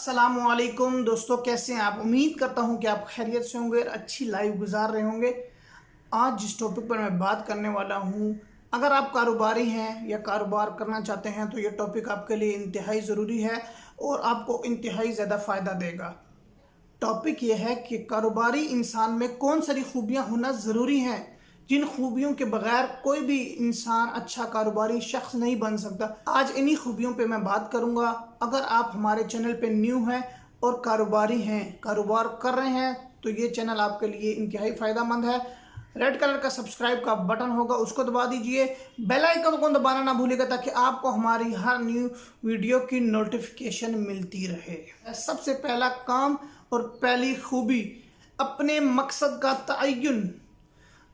अस्सलामुअलैकुम दोस्तों, कैसे हैं आप। उम्मीद करता हूं कि आप खैरियत से होंगे और अच्छी लाइफ गुजार रहे होंगे। आज जिस टॉपिक पर मैं बात करने वाला हूं, अगर आप कारोबारी हैं या कारोबार करना चाहते हैं तो ये टॉपिक आपके लिए इंतहाई ज़रूरी है और आपको इंतहाई ज़्यादा फ़ायदा देगा। टॉपिक ये है कि कारोबारी इंसान में कौन सारी खूबियां होना ज़रूरी हैं, जिन खूबियों के बगैर कोई भी इंसान अच्छा कारोबारी शख्स नहीं बन सकता। आज इन्हीं खूबियों पे मैं बात करूंगा। अगर आप हमारे चैनल पे न्यू हैं और कारोबारी हैं, कारोबार कर रहे हैं, तो ये चैनल आपके लिए इंतहाई फ़ायदेमंद है। रेड कलर का सब्सक्राइब का बटन होगा, उसको दबा दीजिए। बेल आइकन को दबाना ना भूलिएगा ताकि आपको हमारी हर न्यू वीडियो की नोटिफिकेशन मिलती रहे। सबसे पहला काम और पहली खूबी, अपने मकसद का तयन।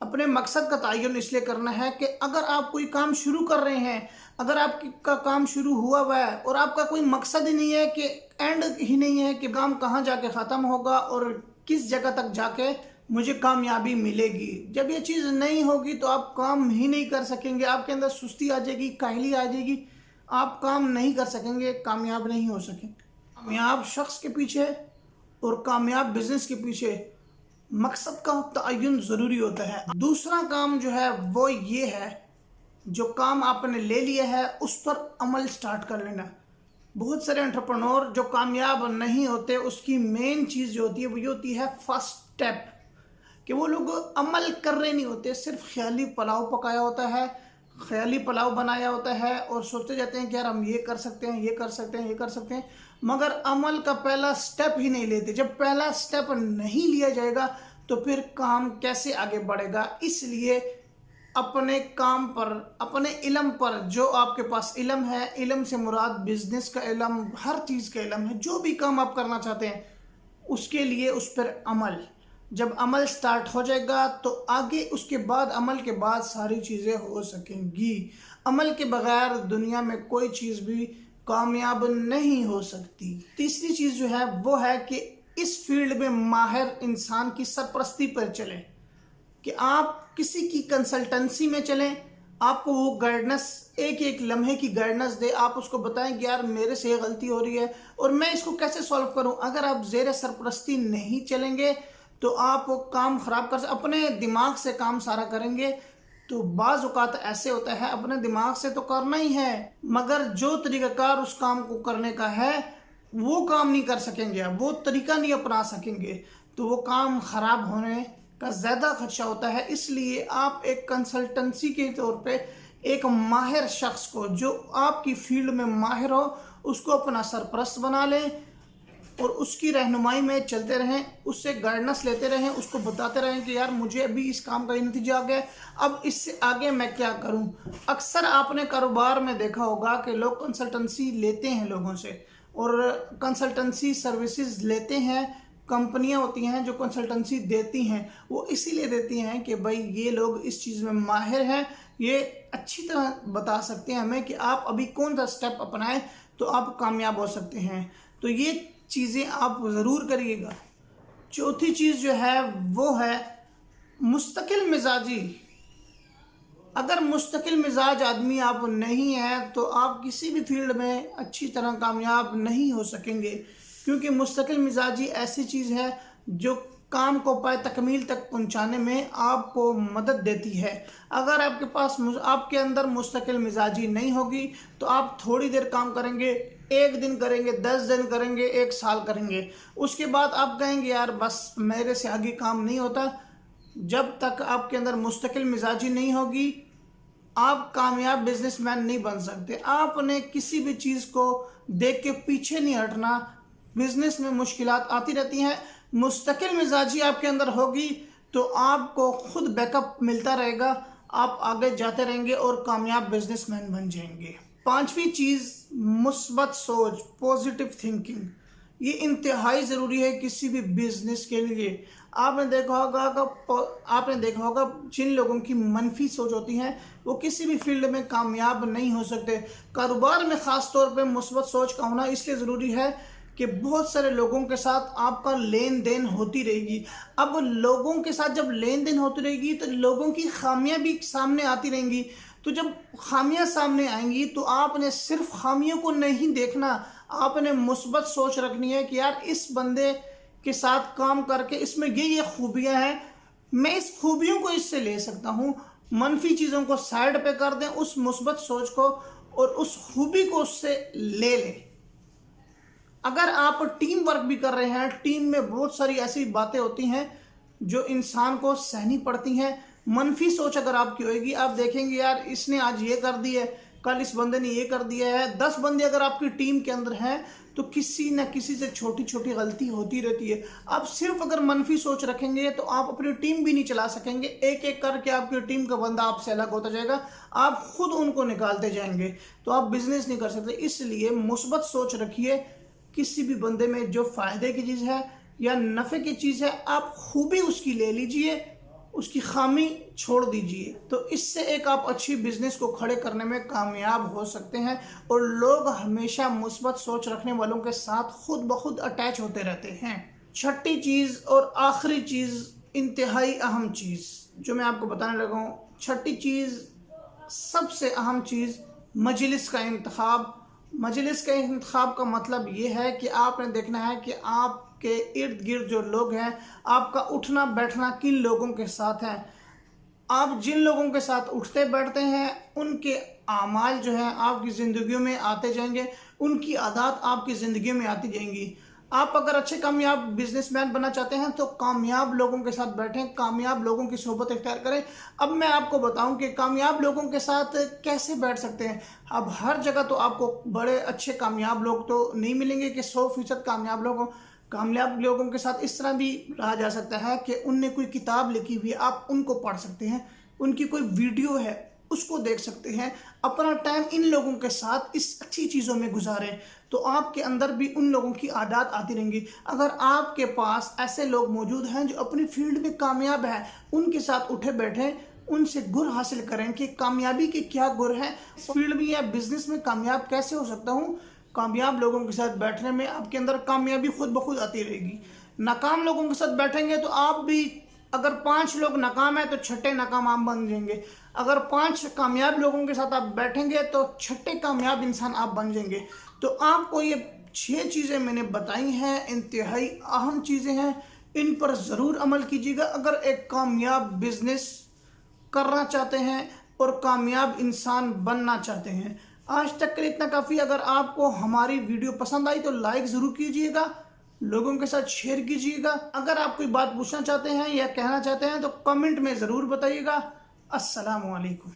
अपने मकसद का तयन इसलिए करना है कि अगर आप कोई काम शुरू कर रहे हैं, अगर आपका काम शुरू हुआ है और आपका कोई मकसद ही नहीं है, कि एंड ही नहीं है कि काम कहाँ जाके ख़त्म होगा और किस जगह तक जाके मुझे कामयाबी मिलेगी, जब ये चीज़ नहीं होगी तो आप काम ही नहीं कर सकेंगे। आपके अंदर सुस्ती आ जाएगी, काहली आ जाएगी, आप काम नहीं कर सकेंगे, कामयाब नहीं हो सकेंगे। कामयाब शख्स के पीछे और कामयाब बिजनेस के पीछे मकसद का तयन ज़रूरी होता है। दूसरा काम जो है वो ये है, जो काम आपने ले लिया है उस पर अमल स्टार्ट कर लेना। बहुत सारे एंटरप्रेन्योर जो कामयाब नहीं होते, उसकी मेन चीज़ जो होती है वो ये होती है फर्स्ट स्टेप, कि वो लोग अमल कर रहे नहीं होते, सिर्फ ख्याली पुलाव पकाया होता है, ख्याली पुलाव बनाया होता है और सोचते जाते हैं कि यार हम ये कर सकते हैं, ये कर सकते हैं, ये कर सकते हैं, मगर अमल का पहला स्टेप ही नहीं लेते। जब पहला स्टेप नहीं लिया जाएगा तो फिर काम कैसे आगे बढ़ेगा। इसलिए अपने काम पर, अपने इल्म पर, जो आपके पास इल्म है, इल्म से मुराद बिजनेस का इल्म, हर चीज़ का इल्म है, जो भी काम आप करना चाहते हैं उसके लिए उस पर अमल। जब अमल स्टार्ट हो जाएगा तो आगे उसके बाद, अमल के बाद सारी चीज़ें हो सकेंगी। अमल के बगैर दुनिया में कोई चीज़ भी कामयाब नहीं हो सकती। तीसरी चीज़ जो है वो है कि इस फील्ड में माहिर इंसान की सरपरस्ती पर चलें, कि आप किसी की कंसल्टेंसी में चलें, आपको वो गाइडेंस, एक एक लम्हे की गाइडेंस दे, आप उसको बताएं कि यार मेरे से ये गलती हो रही है और मैं इसको कैसे सॉल्व करूं। अगर आप ज़ेर सरपरस्ती नहीं चलेंगे तो आप काम ख़राब कर सकते। अपने दिमाग से काम सारा करेंगे तो बाज़ औक़ात ऐसे होता है, अपने दिमाग से तो करना ही है मगर जो तरीक़ाकार उस काम को करने का है वो काम नहीं कर सकेंगे, आप वो तरीका नहीं अपना सकेंगे, तो वो काम ख़राब होने का ज़्यादा खदशा होता है। इसलिए आप एक कंसल्टेंसी के तौर पे एक माहिर शख्स को, जो आपकी फील्ड में माहिर हो, उसको अपना सरपरस्त बना लें और उसकी रहनुमाई में चलते रहें, उससे गाइडेंस लेते रहें, उसको बताते रहें कि यार मुझे अभी इस काम का ये नतीजा आ गया, अब इससे आगे मैं क्या करूं। अक्सर आपने कारोबार में देखा होगा कि लोग कंसल्टेंसी लेते हैं लोगों से, और कंसल्टेंसी सर्विसेज लेते हैं, कंपनियां होती हैं जो कंसल्टेंसी देती हैं, वो इसीलिए देती हैं कि भाई ये लोग इस चीज़ में माहिर हैं, ये अच्छी तरह बता सकते हैं हमें कि आप अभी कौन सा स्टेप अपनाएं तो आप कामयाब हो सकते हैं। तो ये चीज़ें आप ज़रूर करिएगा। चौथी चीज़ जो है वो है मुस्तकिल मिजाजी। अगर मुस्तकिल मिजाज आदमी आप नहीं हैं तो आप किसी भी फील्ड में अच्छी तरह कामयाब नहीं हो सकेंगे, क्योंकि मुस्तकिल मिजाजी ऐसी चीज़ है जो काम को पाए तकमील तक पहुंचाने में आपको मदद देती है। अगर आपके पास, आपके अंदर मुस्तकिल मिजाजी नहीं होगी तो आप थोड़ी देर काम करेंगे, एक दिन करेंगे, 10 दिन करेंगे, 1 साल करेंगे, उसके बाद आप कहेंगे यार बस मेरे से आगे काम नहीं होता। जब तक आपके अंदर मुस्तकिल मिजाजी नहीं होगी आप कामयाब बिजनेसमैन नहीं बन सकते। आपने किसी भी चीज़ को देख के पीछे नहीं हटना। बिजनेस में मुश्किलात आती रहती हैं, मुस्तकिल मिजाजी आपके अंदर होगी तो आपको खुद बैकअप मिलता रहेगा, आप आगे जाते रहेंगे और कामयाब बिजनेसमैन बन जाएंगे। पांचवी चीज़, मुस्बत सोच, पॉजिटिव थिंकिंग। ये इंतहाई ज़रूरी है किसी भी बिजनेस के लिए। आपने देखा होगा जिन लोगों की मनफी सोच होती है वो किसी भी फील्ड में कामयाब नहीं हो सकते। कारोबार में ख़ास तौर पे मुस्बत सोच का होना इसलिए ज़रूरी है कि बहुत सारे लोगों के साथ आपका लेन देन होती रहेगी। अब लोगों के साथ जब लेन देन होती रहेगी तो लोगों की खामियां भी सामने आती रहेंगी, तो जब खामियां सामने आएंगी तो आपने सिर्फ खामियों को नहीं देखना, آپ نے مثبت سوچ رکھنی ہے کہ یار اس بندے کے ساتھ کام کر کے اس میں یہ خوبیاں ہیں، میں اس خوبیوں کو اس سے لے سکتا ہوں۔ منفی چیزوں کو سائیڈ پہ کر دیں، اس مثبت سوچ کو اور اس خوبی کو اس سے لے لیں۔ اگر آپ ٹیم ورک بھی کر رہے ہیں، ٹیم میں بہت ساری ایسی باتیں ہوتی ہیں جو انسان کو سہنی پڑتی ہیں۔ منفی سوچ اگر آپ کی ہوئے گی، آپ دیکھیں گے یار اس نے آج یہ کر دی ہے، کل اس بندے نے یہ کر دیا ہے۔ 10 بندے اگر آپ کی ٹیم کے اندر ہیں تو کسی نہ کسی سے چھوٹی چھوٹی غلطی ہوتی رہتی ہے۔ آپ صرف اگر منفی سوچ رکھیں گے تو آپ اپنی ٹیم بھی نہیں چلا سکیں گے، ایک ایک کر کے آپ کی ٹیم کا بندہ آپ سے الگ ہوتا جائے گا، آپ خود ان کو نکالتے جائیں گے، تو آپ بزنس نہیں کر سکتے۔ اس لیے مثبت سوچ رکھیے، کسی بھی بندے میں جو فائدے کی چیز ہے یا نفع کی چیز ہے، آپ خوبی اس کی لے لیجئے، اس کی خامی چھوڑ دیجئے، تو اس سے ایک آپ اچھی بزنس کو کھڑے کرنے میں کامیاب ہو سکتے ہیں۔ اور لوگ ہمیشہ مثبت سوچ رکھنے والوں کے ساتھ خود بخود اٹیچ ہوتے رہتے ہیں۔ چھٹی چیز اور آخری چیز، انتہائی اہم چیز جو میں آپ کو بتانے لگا ہوں، چھٹی چیز، سب سے اہم چیز، مجلس کا انتخاب۔ مجلس کے انتخاب کا مطلب یہ ہے کہ آپ نے دیکھنا ہے کہ آپ کے ارد گرد جو لوگ ہیں، آپ کا اٹھنا بیٹھنا کن لوگوں کے ساتھ ہے۔ آپ جن لوگوں کے ساتھ اٹھتے بیٹھتے ہیں ان کے اعمال جو ہیں آپ کی زندگیوں میں آتے جائیں گے، ان کی عادات آپ کی زندگیوں میں آتی جائیں گی۔ آپ اگر اچھے کامیاب بزنس مین بننا چاہتے ہیں تو کامیاب لوگوں کے ساتھ بیٹھیں، کامیاب لوگوں کی صحبت اختیار کریں۔ اب میں آپ کو بتاؤں کہ کامیاب لوگوں کے ساتھ کیسے بیٹھ سکتے ہیں۔ اب ہر جگہ تو آپ کو بڑے اچھے کامیاب لوگ تو نہیں ملیں گے کہ 100% کامیاب لوگ ہوں۔ کامیاب لوگوں کے ساتھ اس طرح بھی رہا جا سکتا ہے کہ ان نے کوئی کتاب لکھی ہوئی ہے، آپ ان کو پڑھ سکتے ہیں، ان کی کوئی ویڈیو ہے اس کو دیکھ سکتے ہیں۔ اپنا ٹائم ان لوگوں کے ساتھ اس اچھی چیزوں میں گزاریں تو آپ کے اندر بھی ان لوگوں کی عادات آتی رہیں گی۔ اگر آپ کے پاس ایسے لوگ موجود ہیں جو اپنی فیلڈ میں کامیاب ہیں، ان کے ساتھ اٹھے بیٹھیں، ان سے گر حاصل کریں کہ کامیابی کے کیا گر ہیں، اس فیلڈ میں یا بزنس میں کامیاب کیسے ہو سکتا ہوں۔ کامیاب لوگوں کے ساتھ بیٹھنے میں آپ کے اندر کامیابی خود بخود آتی رہے گی۔ ناکام لوگوں کے ساتھ بیٹھیں گے تو آپ بھی، اگر 5 لوگ ناکام ہیں تو 6 ناکام آپ بن جائیں گے۔ اگر 5 کامیاب لوگوں کے ساتھ آپ بیٹھیں گے تو 6 کامیاب انسان آپ بن جائیں گے۔ تو آپ کو یہ 6 چیزیں میں نے بتائی ہیں، انتہائی اہم چیزیں ہیں، ان پر ضرور عمل کیجیے گا اگر ایک کامیاب بزنس کرنا چاہتے ہیں اور کامیاب انسان بننا چاہتے ہیں۔ آج تک کے لیے اتنا کافی۔ اگر آپ کو ہماری ویڈیو پسند آئی تو لائک ضرور کیجیے گا، لوگوں کے ساتھ شیئر کیجیے گا۔ اگر آپ کوئی بات پوچھنا چاہتے ہیں یا کہنا چاہتے ہیں تو کمنٹ میں ضرور بتائیے گا۔ السلام علیکم۔